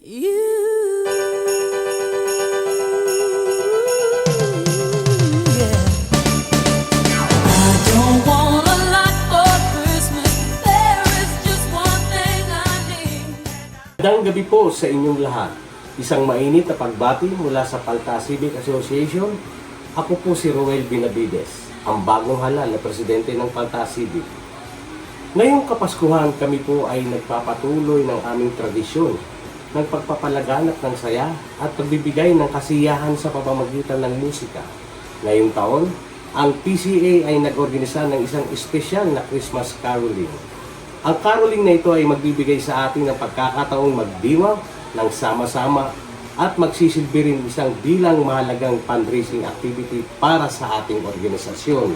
Yeah. I don't want a lot for Christmas. There is just one thing I need. Magandang gabi po sa inyong lahat. Isang mainit na pagbati mula sa Palta Civic Association. Ako po si Roel Binavides, ang bagong halal na presidente ng Palta Civic. Ngayong Kapaskuhan, kami po ay nagpapatuloy ng aming tradisyon ng pagpapalaganap ng saya at pagbibigay ng kasiyahan sa pamamagitan ng musika. Ngayong taon, ang PCA ay nag-organisa ng isang espesyal na Christmas caroling. Ang caroling na ito ay magbibigay sa atin ng pagkakataong magdiwang ng sama-sama at magsisilbi rin isang bilang mahalagang fundraising activity para sa ating organisasyon.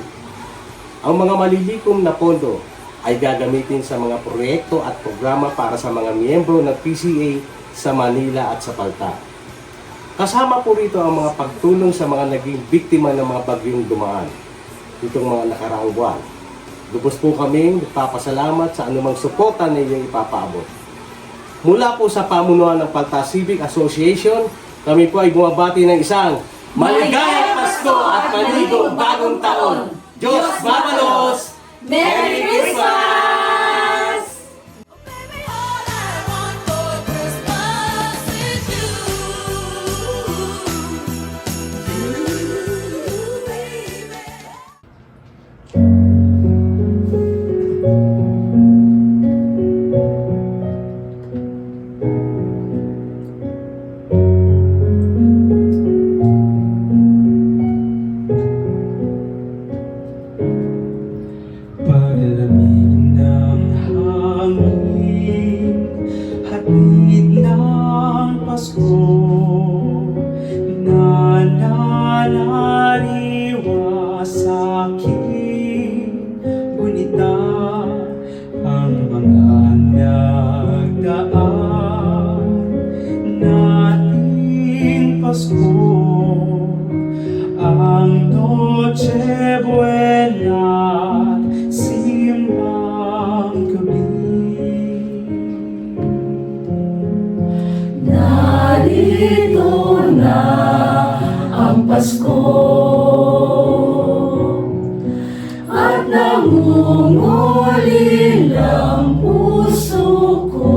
Ang mga malilikom na pondo ay gagamitin sa mga proyekto at programa para sa mga miyembro ng PCA sa Manila at sa Palta. Kasama po rito ang mga pagtulong sa mga naging biktima ng mga bagyong dumaan itong mga nakaraang buwan. Lubos po kaming nagpapasalamat sa anumang suporta na inyong ipapaabot. Mula po sa pamunuan ng Palta Civic Association, kami po ay bumabati ng isang maligayang Pasko at maligong bagong taon. Diyos Babalos! Merry Christmas! Baby, all I want for Christmas is you. You, baby. Paglamig ng hangin, hatid ng Pasko, nananaliwa sa aking gunita ang mga nagdaan nating Pasko, ang Noche Buena at simbang gabi. Narito na ang Pasko at nangungulil ang puso ko.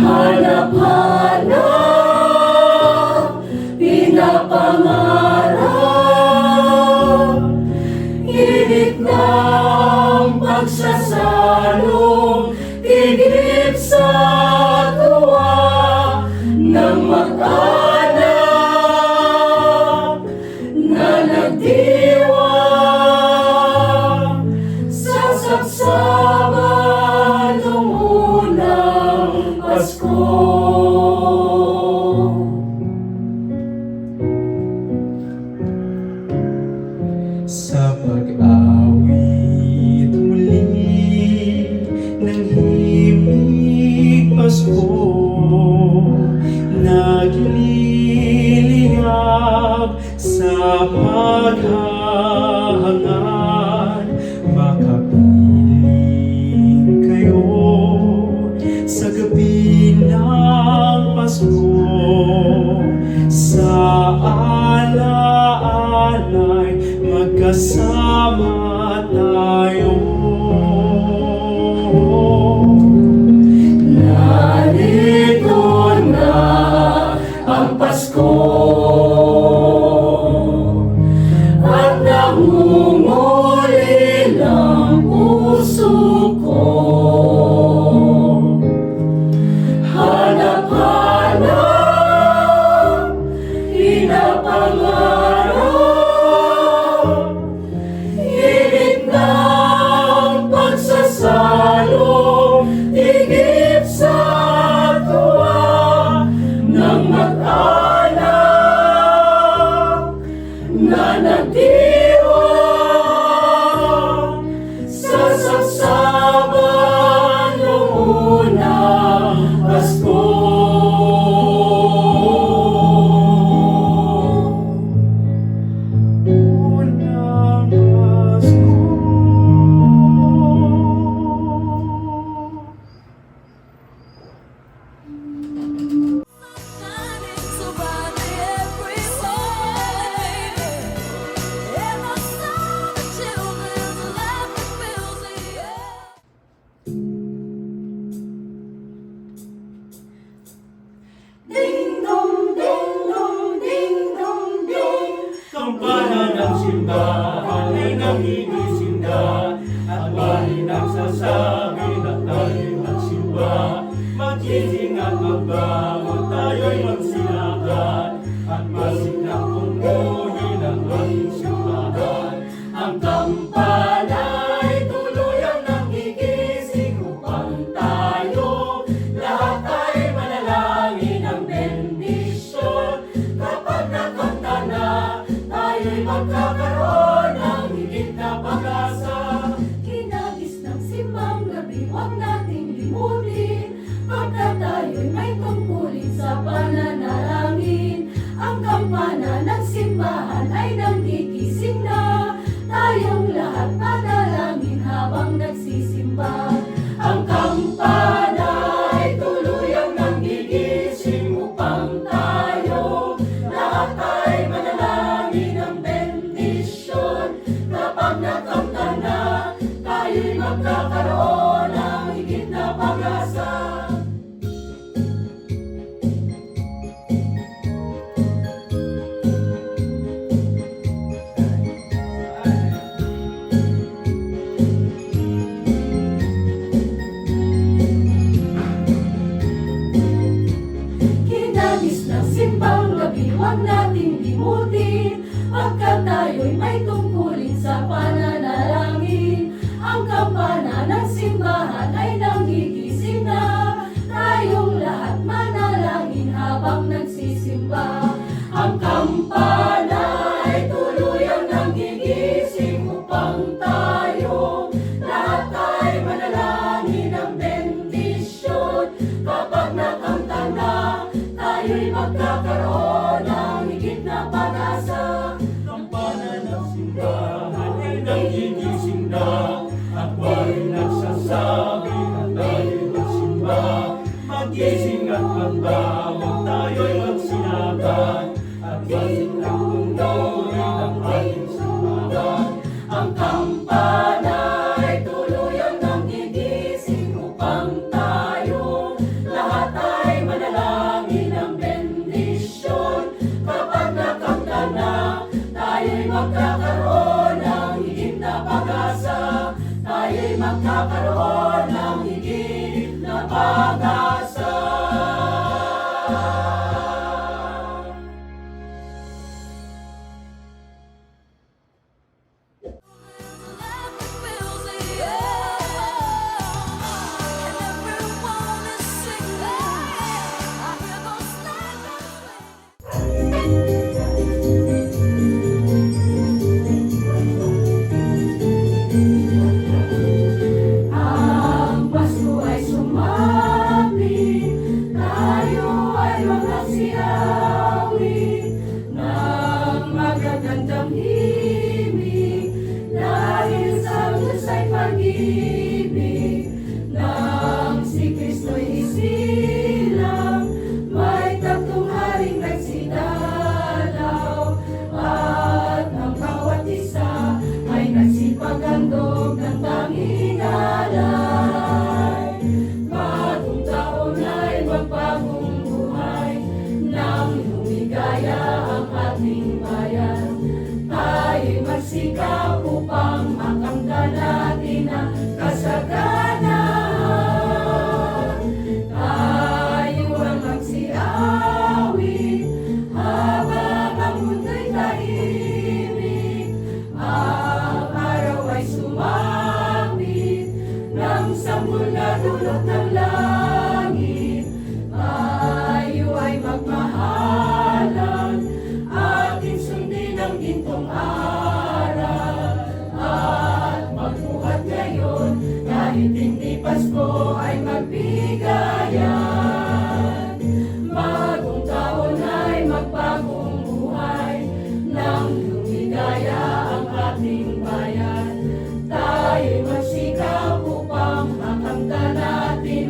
Hanap-hanap, pinapangarap, init ng pagsasalong tigip sa tuwa ng mag-anak na nagdiwang sa sapsaman ng unang Pasko. Sa pag-awit muli ng himig Pasko, nagliliyab sa paghahangad, makapiling kayo sa gabi ng Pasko, sa alaalay magkasama tayo. Narito na ang Pasko at nangungulil ang puso ko. Hanap-hanap, pinapangarap, init ng simbahan ay nangigisinda at may nagsasabi na tayo'y magsimba. Magising at magbangon, tayo'y magsilakan at masikap tungkulin ang ating simbahan. Ang kampana ay tuluyang nanggigising upang tayo lahat ay manalangin ng bendisyon. Kapag nakanta na, tayo'y magkakaroon ng higit na pag-asa. Kinagis ng simbang gabi, huwag nating limutin, pagkat tayo'y may tungkulin sa pananalangin. Ang kampana ng simbahan ay nanggigising na, tayong lahat manalangin habang nagsisimba. Ang kampana ay tuluyang nanggigising upang tayo lahat ay manalangin ng bendisyon. Kapag nakanta na, tayo'y magkakaroon ng higit na pag-asa. Kinagis ng simbang gabi, huwag nating limutin, pagkat tayo'y may tungkulin sa pananalangin. Ang kampana ng simbahan ay nanggigising na, tayong lahat manalangin habang nagsisimba. Ang kampana ay tuluyang nanggigising upang tayo lahat ay manalangin ng bendisyon. Kapag nakanta na, tayo'y magkakaroon ng higit na pag-asa. Kampana ng simbahan ay nanggigising na at may nagsasabi na tayo'y magsimba. Magising at magbangon, tayo'y magsilakan at masikap tungkulin ang ating simbahan. Ang kampana ay tuluyang nanggigising upang tayo lahat ay manalangin ng bendisyon. Kapag nakanta na, tayo'y magkakaroon ng higit na pag-asa. Tayo'y magkakaroon ng higit na pag-asa. Fills the air, and everyone is singing. I hear those sleigh bells ring. Ang Pasko ay sumapit, tayo ay magsiawi ng magagandang himig, dahil sa Diyos ay pag-ibig. Nang si Kristo'y isilang, may tatlong haring nagsidalaw, at ang bawat isa ay nagsipaghandog ng tanging alay. Bagong taon ay magbagong buhay, nang lumigaya ang ating bayan. Tayo'y magsikap upang makamtan natin ang kasaganahan. Tayo ang magsiawit habang ang mundo'y tahimik. Ang araw ay sumapit ng sanggol na dulot ng langit. Tayo ay magmahalan, ating sundin ang gintong aral, at magbuhat ngayon kahit hindi Pasko ay magbigayan. Bagong taon ay magbagong buhay, nang lumigaya ang ating bayan. Tayo'y magsikap upang makamtan natin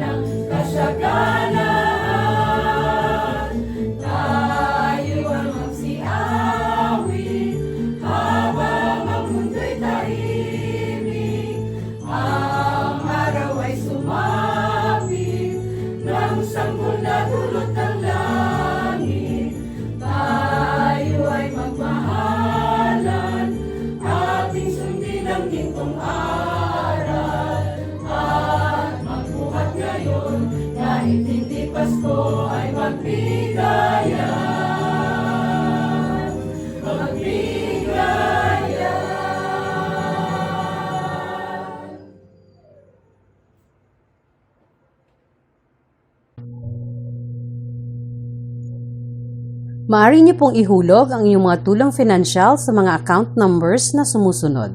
ngayon, kahit hindi Pasko ay magbigaya. Magbigaya. Maaari niyo pong ihulog ang inyong mga tulong financial sa mga account numbers na sumusunod.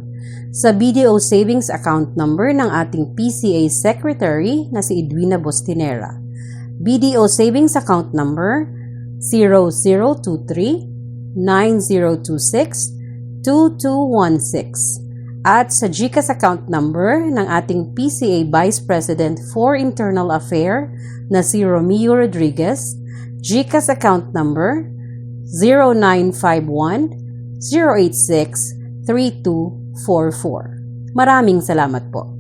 Sa BDO Savings Account Number ng ating PCA Secretary na si Edwina Bostinera. BDO Savings Account Number 0023-9026-2216 at sa GCash Account Number ng ating PCA Vice President for Internal Affairs na si Romeo Rodriguez, GCash Account Number 0951-086-3244. Maraming salamat po.